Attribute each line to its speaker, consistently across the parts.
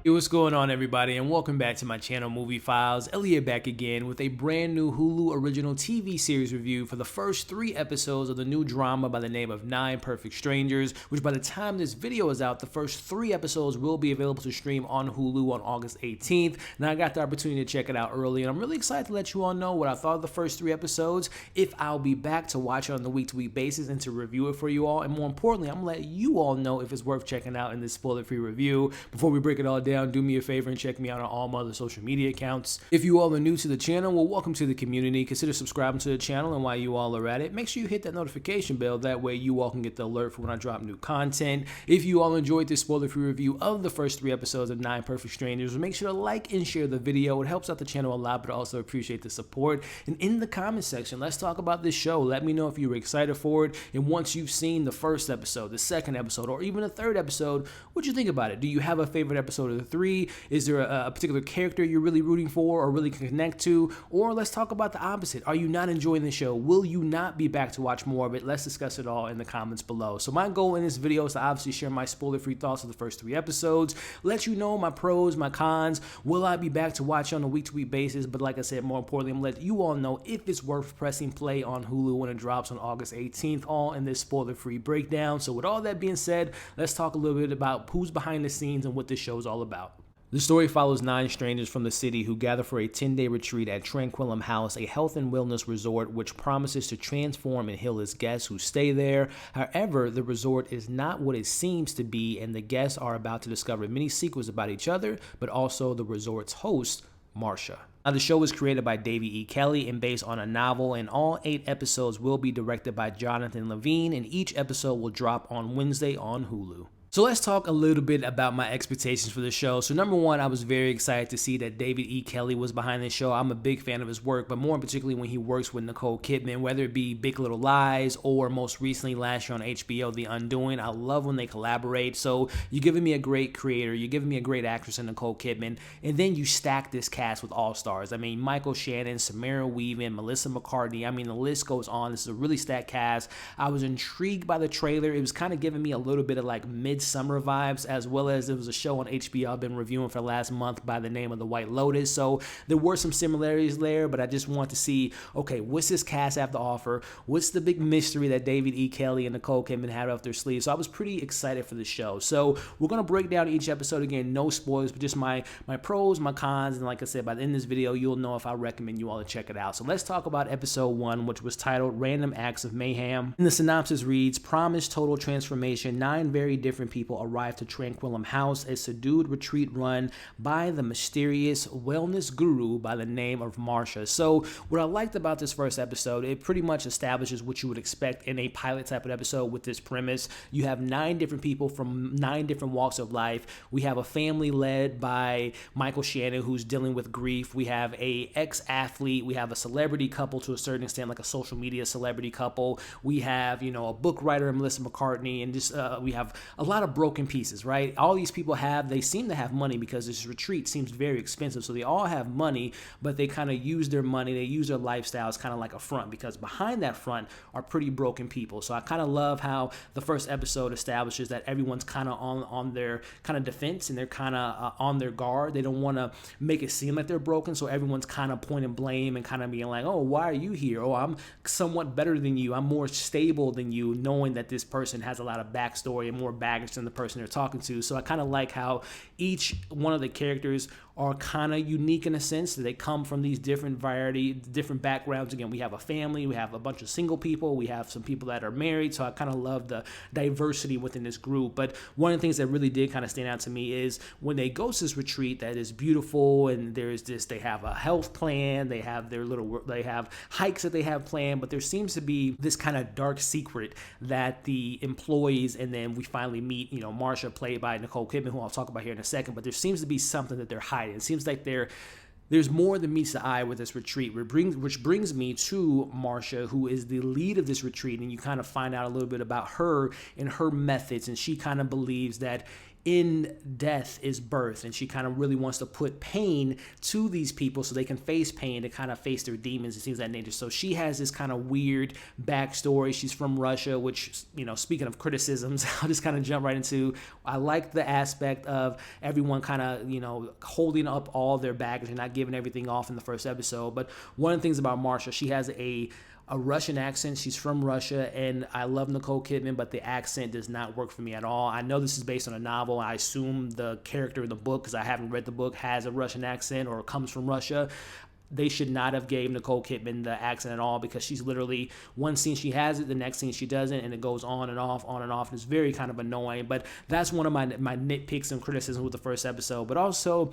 Speaker 1: Hey, what's going on, everybody, and welcome back to my channel, Movie Files. Elliot back again with a brand new Hulu original TV series review for the first 3 episodes of the new drama by the name of 9 Perfect Strangers, which by the time this video is out, the first 3 episodes will be available to stream on Hulu on August 18th. Now, I got the opportunity to check it out early, and I'm really excited to let you all know what I thought of the first 3 episodes, if I'll be back to watch it on the week-to-week basis and to review it for you all, and more importantly, I'm going to let you all know if it's worth checking out in this spoiler-free review. Before we break it all down, do me a favor and check me out on all my other social media accounts. If you all are new to the channel, well, welcome to the community. Consider subscribing to the channel, and while you all are at it, make sure you hit that notification bell. That way you all can get the alert for when I drop new content. If you all enjoyed this spoiler-free review of the first 3 episodes of 9 Perfect Strangers, make sure to like and share the video. It helps out the channel a lot, but I also appreciate the support. And in the comment section, let's talk about this show. Let me know if you were excited for it, and once you've seen the first episode, the second episode, or even the 3rd episode, what'd you think about it? Do you have a favorite episode of the 3? Is there a particular character you're really rooting for or really can connect to? Or let's talk about the opposite. Are you not enjoying the show? Will you not be back to watch more of it? Let's discuss it all in the comments below. So my goal in this video is to obviously share my spoiler-free thoughts of the first 3 episodes, let you know my pros, my cons. Will I be back to watch on a week-to-week basis? But like I said, more importantly, I'm going to let you all know if it's worth pressing play on Hulu when it drops on August 18th, all in this spoiler-free breakdown. So with all that being said, let's talk a little bit about who's behind the scenes and what this show is all about. The story follows 9 strangers from the city who gather for a 10-day retreat at Tranquillum House, a health and wellness resort which promises to transform and heal its guests who stay there. However, the resort is not what it seems to be, and the guests are about to discover many secrets about each other, but also the resort's host, Masha. Now, the show was created by David E. Kelley and based on a novel, and all 8 episodes will be directed by Jonathan Levine, and each episode will drop on Wednesday on Hulu. So let's talk a little bit about my expectations for the show. So number one, I was very excited to see that David E. Kelley was behind this show. I'm a big fan of his work, but more particularly when he works with Nicole Kidman, whether it be Big Little Lies or most recently last year on HBO, The Undoing. I love when they collaborate. So you're giving me a great creator, you're giving me a great actress in Nicole Kidman, and then you stack this cast with all-stars. I mean, Michael Shannon, Samara Weaving, Melissa McCarthy. I mean, the list goes on. This is a really stacked cast. I was intrigued by the trailer. It was kind of giving me a little bit of like Midsummer vibes, as well as there was a show on HBO I've been reviewing for the last month by the name of The White Lotus. So there were some similarities there, but I just want to see, okay, what's this cast have to offer? What's the big mystery that David E. Kelley and Nicole Kidman had up their sleeves? So I was pretty excited for the show. So we're going to break down each episode again, no spoilers, but just my pros, my cons, and like I said, by the end of this video, you'll know if I recommend you all to check it out. So let's talk about episode 1, which was titled Random Acts of Mayhem. And the synopsis reads, promised total transformation, 9 very different people arrive to Tranquillum House, a subdued retreat run by the mysterious wellness guru by the name of Masha. So what I liked about this first episode, it pretty much establishes what you would expect in a pilot type of episode with this premise. You have 9 different people from 9 different walks of life. We have a family led by Michael Shannon who's dealing with grief. We have a ex-athlete. We have a celebrity couple to a certain extent, like a social media celebrity couple. We have, you know, a book writer, Melissa McCarthy, and just we have a lot of broken pieces, right? All these people they seem to have money because this retreat seems very expensive. So they all have money, but they kind of use their money, they use their lifestyles kind of like a front, because behind that front are pretty broken people. So I kind of love how the first episode establishes that everyone's kind of on their kind of defense, and they're kind of on their guard. They don't want to make it seem like they're broken. So everyone's kind of pointing blame and kind of being like, oh, why are you here? Oh, I'm somewhat better than you. I'm more stable than you, knowing that this person has a lot of backstory and more baggage than the person they're talking to. So I kind of like how each one of the characters are kind of unique in a sense that they come from these different backgrounds. Again, we have a family, we have a bunch of single people, we have some people that are married. So I kind of love the diversity within this group. But one of the things that really did kind of stand out to me is when they go to this retreat that is beautiful, and there's this, they have a health plan, they have they have hikes that they have planned, but there seems to be this kind of dark secret that the employees, and then we finally meet, you know, Masha, played by Nicole Kidman, who I'll talk about here in a second, but there seems to be something that they're hiding. It seems like there's more than meets the eye with this retreat, which brings me to Masha, who is the lead of this retreat, and you kind of find out a little bit about her and her methods, and she kind of believes that in death is birth, and she kind of really wants to put pain to these people so they can face pain, to kind of face their demons and things of that nature. So she has this kind of weird backstory. She's from Russia, which, speaking of criticisms, I'll just kind of jump right into, I like the aspect of everyone kind of, holding up all their baggage and not giving everything off in the first episode. But one of the things about Masha, she has a Russian accent. She's from Russia, and I love Nicole Kidman, but the accent does not work for me at all. I know this is based on a novel. I assume the character in the book, because I haven't read the book, has a Russian accent or comes from Russia. They should not have gave Nicole Kidman the accent at all, because she's literally, one scene she has it, the next scene she doesn't, and it goes on and off, on and off. And it's very kind of annoying, but that's one of my nitpicks and criticisms with the first episode. But also,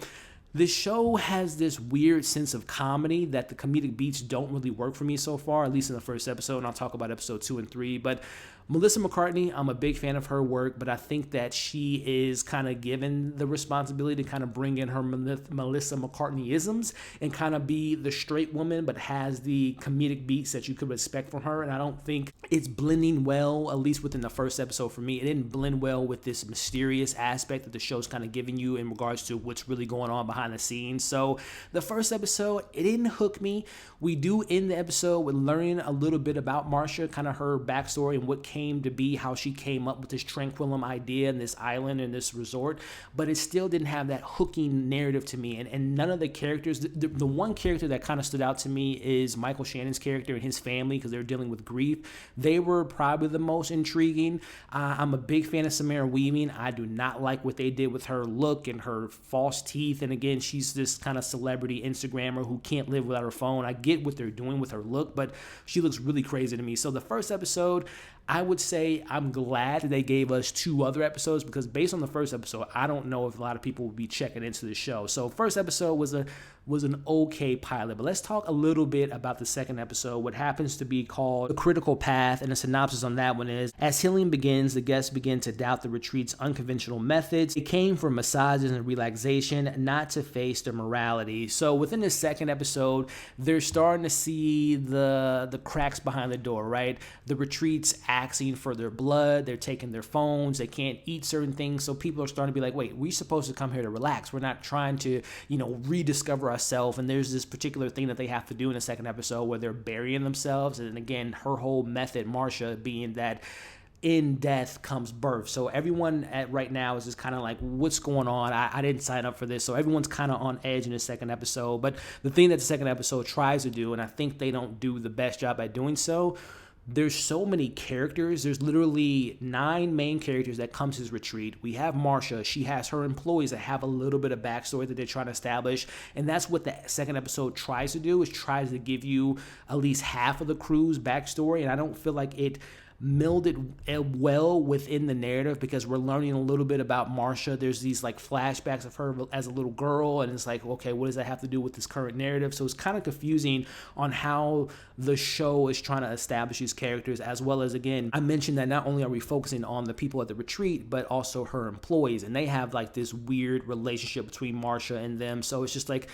Speaker 1: this show has this weird sense of comedy that the comedic beats don't really work for me so far, at least in the first episode, and I'll talk about episode 2 and 3. But Melissa McCartney, I'm a big fan of her work, but I think that she is kind of given the responsibility to kind of bring in her Melissa McCartney-isms and kind of be the straight woman, but has the comedic beats that you could expect from her. And I don't think it's blending well, at least within the first episode for me. It didn't blend well with this mysterious aspect that the show's kind of giving you in regards to what's really going on behind the scenes. So the first episode, it didn't hook me. We do end the episode with learning a little bit about Masha, kind of her backstory and what came to be, how she came up with this Tranquillum idea and this island and this resort, but it still didn't have that hooking narrative to me. And none of the characters, the one character that kind of stood out to me is Michael Shannon's character and his family, because they're dealing with grief. They were probably the most intriguing. I'm a big fan of Samara Weaving. I do not like what they did with her look and her false teeth. And again, she's this kind of celebrity Instagrammer who can't live without her phone. I get what they're doing with her look, but she looks really crazy to me. So the first episode, I would say I'm glad that they gave us 2 other episodes, because based on the first episode, I don't know if a lot of people will be checking into the show. So first episode was an okay pilot, but let's talk a little bit about the second episode, what happens to be called The Critical Path. And the synopsis on that one is, as healing begins, the guests begin to doubt the retreat's unconventional methods. It came for massages and relaxation, not to face their morality. So within the second episode, they're starting to see the cracks behind the door, right? The retreat's asking for their blood, they're taking their phones, they can't eat certain things. So people are starting to be like, wait, we're supposed to come here to relax. We're not trying to, rediscover ourselves. And there's this particular thing that they have to do in the second episode where they're burying themselves. And again, her whole method, Masha, being that in death comes birth. So everyone right now is just kind of like, what's going on? I didn't sign up for this. So everyone's kind of on edge in the second episode. But the thing that the second episode tries to do, and I think they don't do the best job at doing so, there's so many characters. There's literally 9 main characters that come to this retreat. We have Masha. She has her employees that have a little bit of backstory that they're trying to establish. And that's what the second episode tries to do, is tries to give you at least half of the crew's backstory. And I don't feel like it melded well within the narrative, because we're learning a little bit about Masha. There's these like flashbacks of her as a little girl, and it's like, okay, what does that have to do with this current narrative? So it's kind of confusing on how the show is trying to establish these characters, as well as, again, I mentioned that not only are we focusing on the people at the retreat, but also her employees, and they have like this weird relationship between Masha and them. So it's just like,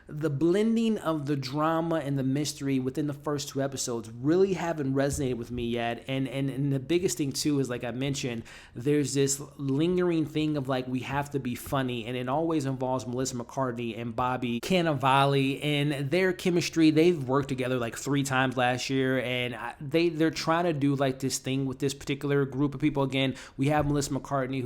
Speaker 1: the blending of the drama and the mystery within the first 2 episodes really haven't resonated with me yet. And the biggest thing too is, like I mentioned, there's this lingering thing of like, we have to be funny, and it always involves Melissa McCartney and Bobby Cannavale and their chemistry. They've worked together like 3 times last year, and they're trying to do like this thing with this particular group of people. Again, we have Melissa McCartney,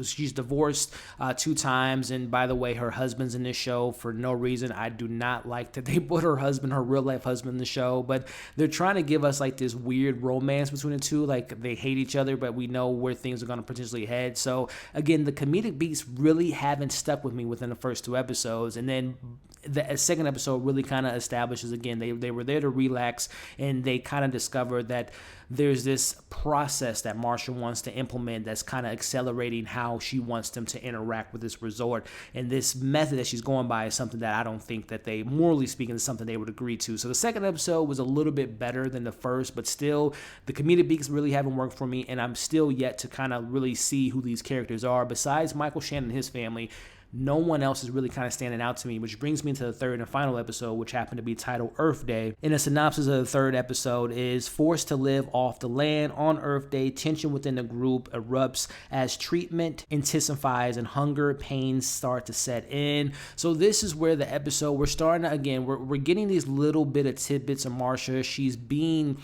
Speaker 1: she's divorced 2 times, and by the way, her husband's in this show for no reason. I do not like that they put her real life husband in the show, but they're trying to give us like this weird romance between the two, like they hate each other, but we know where things are going to potentially head. So again, the comedic beats really haven't stuck with me within the first 2 episodes, and then the second episode really kind of establishes, again, they were there to relax, and they kind of discovered that there's this process that Masha wants to implement that's kind of accelerating how she wants them to interact with this resort. And this method that she's going by is something that I don't think that they, morally speaking, is something they would agree to. So the second episode was a little bit better than the first, but still, the comedic beats really haven't worked for me, and I'm still yet to kind of really see who these characters are. Besides Michael Shannon and his family, no one else is really kind of standing out to me, which brings me to the third and final episode, which happened to be titled Earth Day. In a synopsis of the third episode is forced to live off the land on Earth Day. Tension within the group erupts as treatment intensifies and hunger pains start to set in. So this is where the episode, we're starting to, again, we're getting these little bit of tidbits of Masha. She's being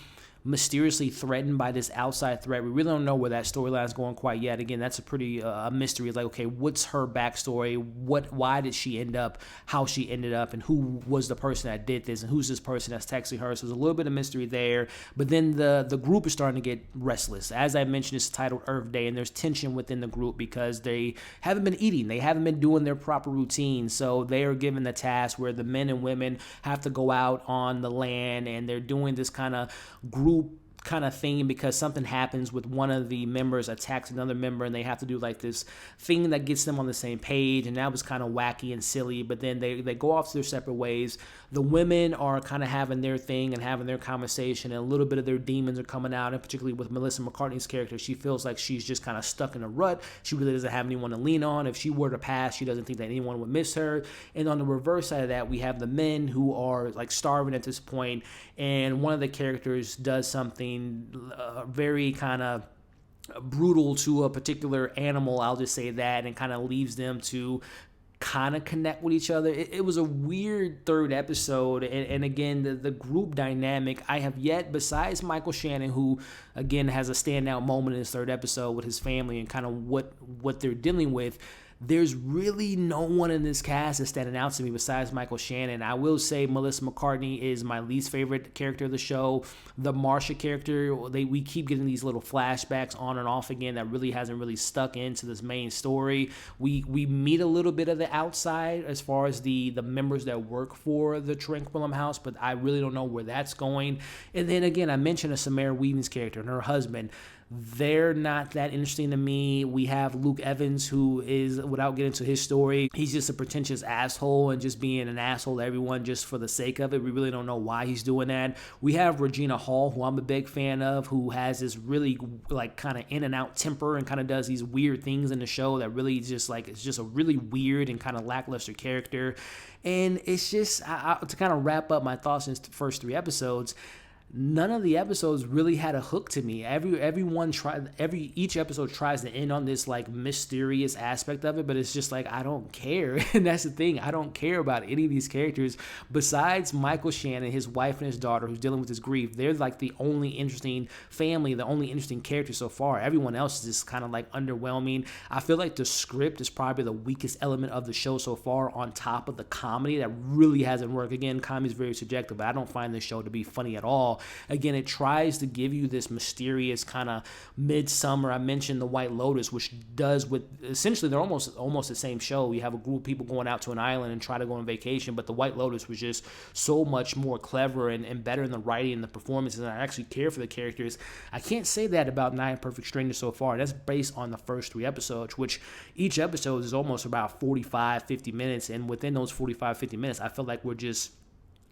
Speaker 1: mysteriously threatened by this outside threat. We really don't know where that storyline is going quite yet. Again, that's a pretty a mystery. Like, okay, what's her backstory? Why did she end up how she ended up, and who was the person that did this, and who's this person that's texting her? So there's a little bit of mystery there. But then the group is starting to get restless. As I mentioned, it's titled Earth Day, and there's tension within the group because they haven't been eating. They haven't been doing their proper routine. So they are given the task where the men and women have to go out on the land, and they're doing this kind of group kind of thing because something happens with one of the members attacks another member, and they have to do like this thing that gets them on the same page, and that was kind of wacky and silly. But then they go off to their separate ways. The women are kind of having their thing and having their conversation, and a little bit of their demons are coming out, and particularly with Melissa McCartney's character, she feels like she's just kind of stuck in a rut. She really doesn't have anyone to lean on. If she were to pass, she doesn't think that anyone would miss her. And on the reverse side of that, we have the men who are like starving at this point, and one of the characters does something very kind of brutal to a particular animal, I'll just say that, and kind of leaves them to kind of connect with each other. It was a weird third episode, and again, the group dynamic, I have yet, besides Michael Shannon, who again has a standout moment in his third episode with his family and kind of what they're dealing with, there's really no one in this cast that's standing out to me besides Michael Shannon. I will say Melissa McCartney is my least favorite character of the show. The Masha character, we keep getting these little flashbacks on and off again that really hasn't really stuck into this main story. We meet a little bit of the outside as far as the members that work for the Tranquillum House, but I really don't know where that's going. And then again, I mentioned a Samara Weaving's character and her husband. They're not that interesting to me. We have Luke Evans, who is, without getting into his story, he's just a pretentious asshole and just being an asshole to everyone just for the sake of it. We really don't know why he's doing that. We have Regina Hall, who I'm a big fan of, who has this really like kind of in and out temper and kind of does these weird things in the show that really just like, it's just a really weird and kind of lackluster character. And it's just, to kind of wrap up my thoughts in the first three episodes, none of the episodes really had a hook to me. Each episode tries to end on this like mysterious aspect of it, but it's just like, I don't care. And that's the thing. I don't care about any of these characters besides Michael Shannon, his wife and his daughter, who's dealing with his grief. They're like the only interesting family, the only interesting character so far. Everyone else is just kind of like underwhelming. I feel like the script is probably the weakest element of the show so far, on top of the comedy that really hasn't worked. Again, comedy is very subjective, but I don't find this show to be funny at all. Again, it tries to give you this mysterious kind of midsummer. I mentioned The White Lotus, which does with essentially they're almost the same show. You have a group of people going out to an island and try to go on vacation, but The White Lotus was just so much more clever and better in the writing and the performances, and I actually care for the characters. I can't say that about Nine Perfect Strangers so far. That's based on the first three episodes, which each episode is almost about 45-50 minutes, and within those 45-50 minutes, I feel like we're just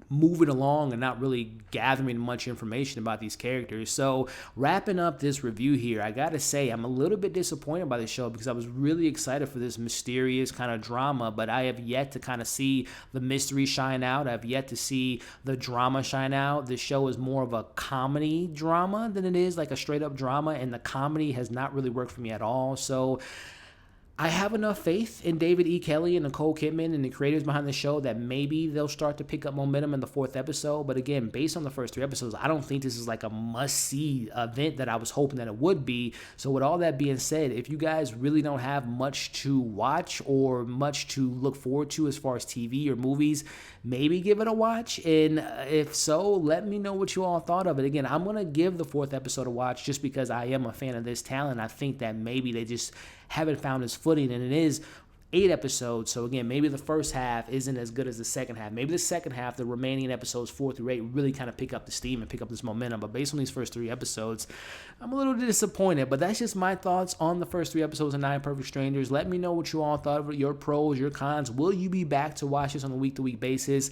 Speaker 1: moving along and not really gathering much information about these characters. So wrapping up this review here, I gotta say I'm a little bit disappointed by the show because I was really excited for this mysterious kind of drama, but I have yet to kind of see the mystery shine out. I've yet to see the drama shine out. This show is more of a comedy drama than it is like a straight up drama, and the comedy has not really worked for me at all. So I have enough faith in David E. Kelley and Nicole Kidman and the creators behind the show that maybe they'll start to pick up momentum in the fourth episode. But again, based on the first three episodes, I don't think this is like a must-see event that I was hoping that it would be. So with all that being said, if you guys really don't have much to watch or much to look forward to as far as TV or movies, maybe give it a watch. And if so, let me know what you all thought of it. Again, I'm going to give the fourth episode a watch just because I am a fan of this talent. I think that maybe they just haven't found its footing, and it is 8 episodes. So again, maybe the first half isn't as good as the second half. Maybe the second half, the remaining episodes 4 through 8, really kind of pick up the steam and pick up this momentum. But based on these first 3 episodes, I'm a little disappointed. But that's just my thoughts on the first 3 episodes of Nine Perfect Strangers. Let me know what you all thought of it, your pros, your cons. Will you be back to watch this on a week-to-week basis?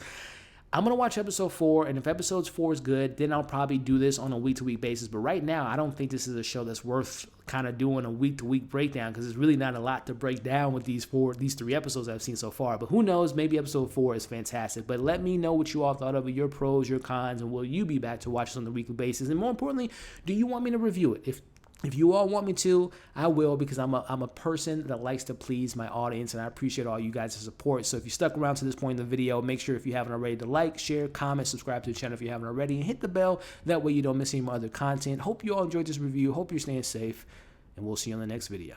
Speaker 1: I'm going to watch episode 4, and if episode 4 is good, then I'll probably do this on a week-to-week basis. But right now, I don't think this is a show that's worth kind of doing a week-to-week breakdown, because there's really not a lot to break down with these 3 episodes I've seen so far. But who knows, maybe episode 4 is fantastic. But let me know what you all thought of it, your pros, your cons, and will you be back to watch this on a weekly basis? And more importantly, do you want me to review it? If you all want me to, I will, because I'm a person that likes to please my audience, and I appreciate all you guys' support. So if you stuck around to this point in the video, make sure, if you haven't already, to like, share, comment, subscribe to the channel if you haven't already, and hit the bell. That way you don't miss any of my other content. Hope you all enjoyed this review. Hope you're staying safe, and we'll see you on the next video.